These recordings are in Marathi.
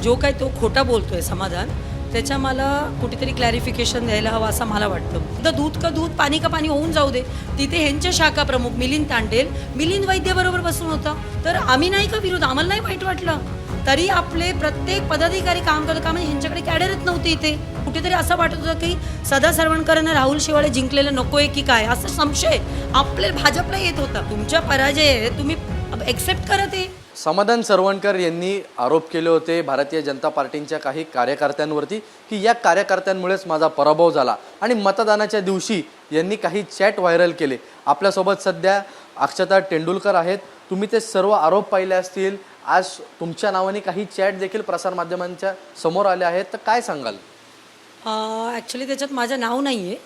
जो काही तो खोटा बोलतोय समाधान, त्याच्या मला कुठेतरी क्लॅरिफिकेशन द्यायला हवं असं मला वाटतं. तर दूध का दूध पाणी का पाणी होऊन जाऊ दे. तिथे ह्यांचे शाखा प्रमुख मिलिंद तांडेल, मिलिंद वैद्यबरोबर बसून होता. तर आम्ही नाही का विरोध, आम्हाला नाही वाईट वाटलं. तरी आपले प्रत्येक पदाधिकारी काम करत का म्हणजे ह्यांच्याकडे कॅडरच नव्हते इथे. कुठेतरी असं वाटत होतं की सदा सरवणकरांना राहुल शेवाळे जिंकलेलं नकोय की काय, असं संशय आपल्या भाजपला येत होता. तुमच्या पराजय आहे, तुम्ही एक्सेप्ट करा ते. समाधान सरवणकर यांनी आरोप केले होते भारतीय जनता पार्टीच्या काही कार्यकर्त्यांवरती की या कार्यकर्त्यांमुळेच माझा पराभव झाला आणि मतदानाच्या दिवशी यांनी काही चॅट व्हायरल केले. आपल्यासोबत सध्या अक्षता टेंडुलकर आहेत. तुम्ही ते सर्व आरोप पाहिले असतील. आज तुमच्या नावाने काही चॅट देखील प्रसारमाध्यमांच्या समोर आले आहेत, तर काय सांगाल? ॲक्च्युली त्याच्यात माझं नाव नाही आहे,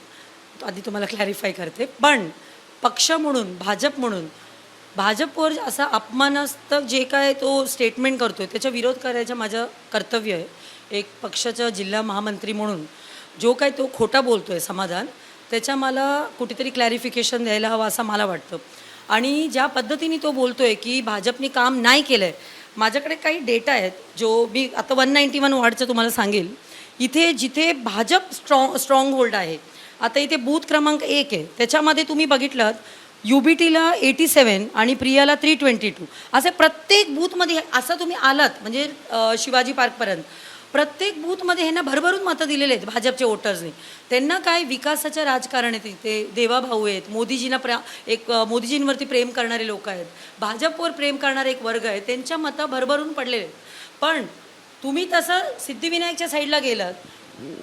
आधी तुम्हाला क्लॅरिफाय करते. पण पक्ष म्हणून, भाजप म्हणून, भाजपवर असा अपमानास्पद जे काय तो स्टेटमेंट करतो आहे त्याचा विरोध करायचं माझं कर्तव्य आहे. एक पक्षाचा जिल्हा महामंत्री म्हणून जो काय तो खोटा बोलतो आहे समाधान, त्याच्या मला कुठेतरी क्लॅरिफिकेशन द्यायला हवं असं मला वाटतं. आणि ज्या पद्धतीने तो बोलतो आहे की भाजपने काम नाही केलं आहे, माझ्याकडे काही डेटा आहेत जो मी आता 191 वॉर्डचं तुम्हाला सांगेल. इथे जिथे भाजप स्ट्रॉंग होल्ड आहे, आता इथे बूथ क्रमांक 1 आहे, त्याच्यामध्ये तुम्ही बघितलं UBTला 87 आणि प्रियाला 322 असे प्रत्येक बूथमध्ये असं तुम्ही आलात म्हणजे शिवाजी पार्कपर्यंत प्रत्येक बूथमध्ये ह्यांना भरभरून मतं दिलेले आहेत भाजपचे वोटर्सनी. त्यांना काय विकासाचं राजकारण आहे, तिथे देवाभाऊ आहेत, मोदीजींवरती प्रेम करणारे लोक आहेत, भाजपवर प्रेम करणारे एक वर्ग आहे, त्यांच्या मतं भरभरून पडलेले आहेत. पण तुम्ही तसं सिद्धिविनायकच्या साईडला गेलात,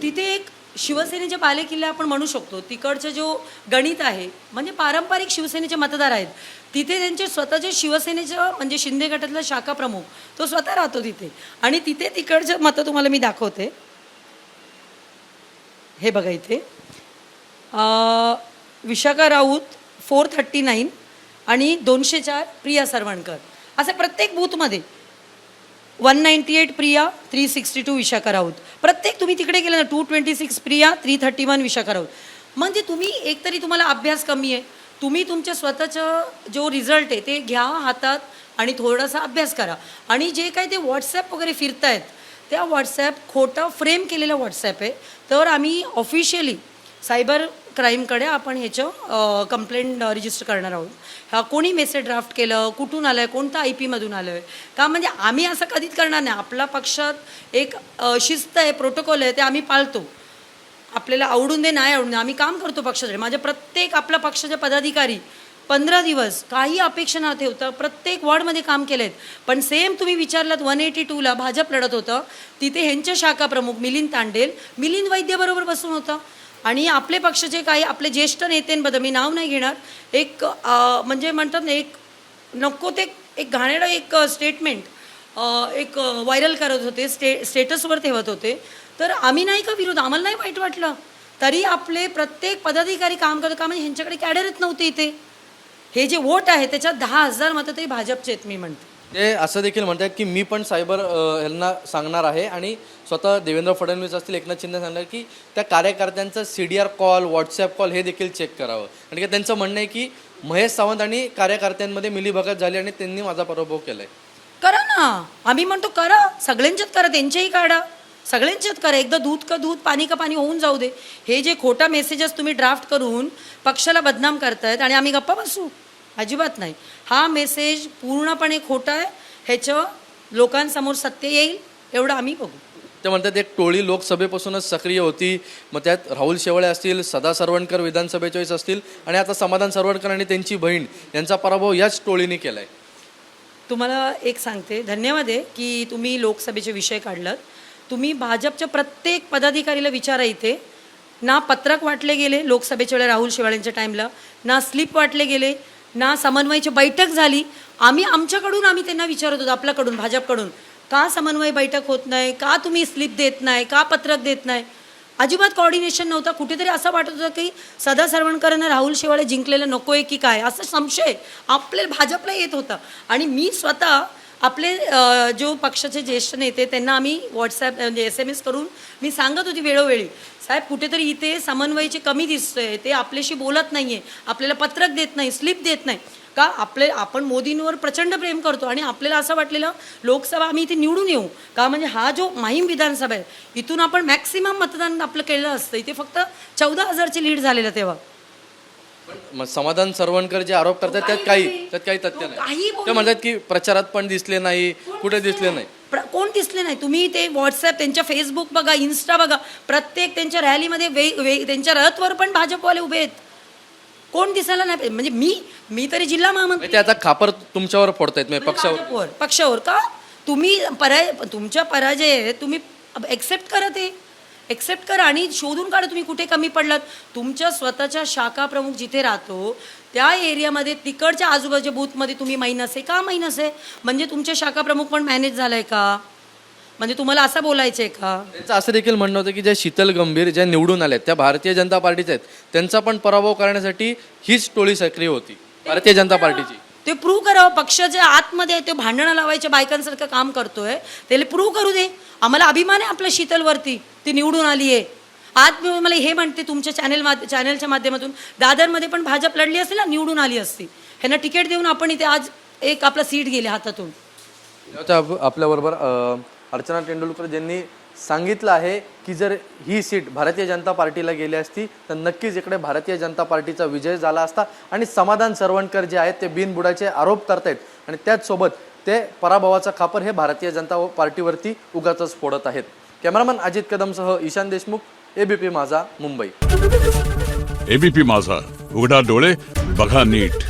तिथे एक शिवसेनेचे बालेकिल्ला आपण म्हणू शकतो. तिकडचं जो गणित आहे म्हणजे पारंपरिक शिवसेनेचे मतदार आहेत, तिथे त्यांचे स्वतःचे शिवसेनेचं म्हणजे शिंदे गटातला शाखा प्रमुख तो स्वतः राहतो तिथे. आणि तिथे तिकडचं मतं तुम्हाला मी दाखवते. हे बघा इथे विशाखा राऊत 439 आणि 204 प्रिया सरवणकर, असे प्रत्येक बूथमध्ये 198 प्रिया, 362 विशाखा राऊत. प्रत्येक तुम्ही तिकडे गेलं ना 226 प्रिया, 331 विशाखा राऊत. म्हणजे तुम्ही एकतरी तुम्हाला अभ्यास कमी आहे. तुम्ही तुमच्या स्वतःचं जो रिझल्ट आहे ते घ्या हातात आणि थोडासा अभ्यास करा. आणि जे काही ते व्हॉट्सॲप वगैरे फिरतायत त्या व्हॉट्सॲप खोटा फ्रेम केलेला व्हॉट्सॲप आहे. तर आम्ही ऑफिशियली सायबर क्राईमकडे आपण ह्याचं कंप्लेंट रजिस्टर करणार आहोत. हा कोणी मेसेज ड्राफ्ट केलं, कुठून आलं आहे, कोणता IP मधून आलं आहे का, म्हणजे आम्ही असं कधीच करणार नाही. आपला पक्षात एक शिस्त आहे, प्रोटोकॉल आहे, ते आम्ही पाळतो. आपल्याला आवडून दे नाही आवडून दे आम्ही काम करतो पक्षासाठी. माझ्या प्रत्येक आपल्या पक्षाचे पदाधिकारी 15 दिवस काही अपेक्षा न ठेवता प्रत्येक वॉर्डमध्ये काम केलं आहेत. पण सेम तुम्ही विचारलात 182ला भाजप लढत होतं, तिथे ह्यांचे शाखा प्रमुख मिलिंद तांडेल, मिलिंद वैद्यबरोबर बसून होता. आणि आपले पक्षाचे काही आपले ज्येष्ठ नेत्यांबद्दल मी नाव नाही घेणार, एक म्हणजे म्हणतात ना एक नको ते एक घाणेरडं एक स्टेटमेंट एक व्हायरल करत होते, स्टेटसवर ठेवत होते. तर आम्ही नाही का विरोध, आम्हाला नाही वाईट वाटलं. तरी आपले प्रत्येक पदाधिकारी काम करत का म्हणजे ह्यांच्याकडे कॅडरच नव्हते इथे. हे जे वोट आहे त्याच्यात 10,000 मतं तरी भाजपचे आहेत मी म्हणते. ते असं देखील म्हणतात की मी पण सायबर यांना सांगणार आहे आणि स्वतः देवेंद्र फडणवीस असतील, एकनाथ शिंदे सांगणार की त्या कार्यकर्त्यांचं CDR कॉल, व्हॉट्सॲप कॉल हे देखील चेक करावं. आणि की त्यांचं म्हणणं आहे की महेश सावंत आणि कार्यकर्त्यांमध्ये मिलीभगत झाली आणि त्यांनी माझा पराभव केलाय. करा ना, आम्ही म्हणतो करा, सगळ्यांच्यात करा, त्यांच्याही काढा, सगळ्यांच्यात करा. एकदा दूध का दूध पाणी का पाणी होऊन जाऊ दे. हे जे खोटा मेसेजेस तुम्ही ड्राफ्ट करून पक्षाला बदनाम करतायत आणि आम्ही गप्पा बसू, अजिबात नाही. हा मेसेज पूर्णपणे खोटा आहे, ह्याचं लोकांसमोर सत्य येईल एवढं आम्ही बघू. ते म्हणतात एक टोळी लोकसभेपासूनच सक्रिय होती, मग त्यात राहुल शेवाळे असतील, सदा सरवणकर विधानसभेच्या वेळेस असतील आणि आता समाधान सरवणकर आणि त्यांची बहीण यांचा पराभव याच टोळीने केला आहे. तुम्हाला एक सांगते, धन्यवाद आहे की तुम्ही लोकसभेचे विषय काढलात. तुम्ही भाजपच्या प्रत्येक पदाधिकारीला विचारा, इथे ना पत्रक वाटले गेले लोकसभेच्या वेळेला राहुल शेवाळेंच्या टाईमला, ना स्लिप वाटले गेले, ना समन्वयाची बैठक झाली. आमच्याकडून आम्ही त्यांना विचारत होतो, आपल्याकडून भाजपकडून, का समन्वय बैठक होत नाही, का तुम्ही स्लिप देत नाही, का पत्रक देत नाही. अजिबात कोऑर्डिनेशन नव्हता. कुठेतरी असं वाटत होतं की सदा सरवणकरांना राहुल शेवाळे जिंकलेलं नको आहे की काय, असं संशय आपल्या भाजपला येत होता. आणि मी स्वतः आपले जो पक्षाचे ज्येष्ठ नेते त्यांना आम्ही व्हॉट्सॲप म्हणजे SMS करून मी सांगत होती वेळोवेळी, साहेब कुठेतरी इथे समन्वयाची कमी दिसतोय, ते आपल्याशी बोलत नाही आहे, आपल्याला पत्रक देत नाही, स्लिप देत नाही. का आपण मोदींवर प्रचंड प्रेम करतो आणि आपल्याला असं वाटलेलं लोकसभा आम्ही इथे निवडून येऊ का, म्हणजे हा जो माहीम विधानसभा आहे इथून आपण मॅक्सिमम मतदान आपलं केलं असतं. इथे फक्त 14,000ची लीड झालेलं तेव्हा. मग समाधान सरवणकर जे आरोप करतात त्यात काही तथ्य नाही. ते म्हणतात की प्रचारात पण दिसले नाही, कुठे दिसले नाही. कोण दिसले नाही? तुम्ही ते व्हॉट्सअप, त्यांच्या फेसबुक बघा, इन्स्टा बघा, प्रत्येक त्यांच्या रॅलीमध्ये त्यांच्या रथवर पण भाजपवाले उभे आहेत. कोण दिसायला नाही? म्हणजे मी तरी जिल्हा महामंत्री. ते आता खापर तुमच्यावर फोडतायत म्हणजे पक्षावर का? तुम्ही तुमच्या पराजय आहे, तुम्ही एक्सेप्ट करा, ते एक्सेप्ट करा आणि शोधून काढा तुम्ही कुठे कमी पडलात. तुमच्या स्वतःच्या शाखा प्रमुख जिथे राहतो त्या एरियामध्ये तिकडच्या आजूबाजूच्या बूथमध्ये तुम्ही मायनस आहे का? मायनस आहे म्हणजे तुमचे शाखा प्रमुख पण मॅनेज झालाय का? म्हणजे तुम्हाला असं बोलायचं आहे का? त्यांचं असं देखील म्हणणं होतं की ज्या शीतल गंभीर ज्या निवडून आल्यात त्या भारतीय जनता पार्टीचे आहेत, त्यांचा पण पराभव करण्यासाठी हीच टोळी सक्रिय होती भारतीय जनता पार्टीची. ते प्रूव्ह करावं. पक्षाच्या आतमध्ये ते भांडणं लावायच्या बायकांसारखं काम करतोय, त्याला प्रूव्ह करू दे. आम्हाला अभिमान आहे आपल्या शीतलवरती, ती निवडून आली आहे. आज मी मला हे म्हणते तुमच्या चॅनलच्या माध्यमातून, दादरमध्ये पण भाजप लढली असती ना, निवडून आली असती. ह्यांना तिकीट देऊन आपण इथे आज एक आपला सीट गेले हातातून. आपल्याबरोबर अर्चना तेंडुलकर ज्यांनी सांगितलं आहे की जर ही सीट भारतीय जनता पार्टीला गेली असती तर नक्कीच इकडे भारतीय जनता पार्टीचा विजय झाला असता. आणि समाधान सरवणकर जे आहेत ते बिनबुडाचे आरोप करतायत आणि त्याचसोबत ते पराभवाचा खापर हे भारतीय जनता पार्टीवरती उगाचच फोडत आहेत. कॅमेरामन अजित कदमसह ईशान देशमुख, एबीपी माझा, मुंबई. एबीपी माझा, उघडा डोळे बघा नीट.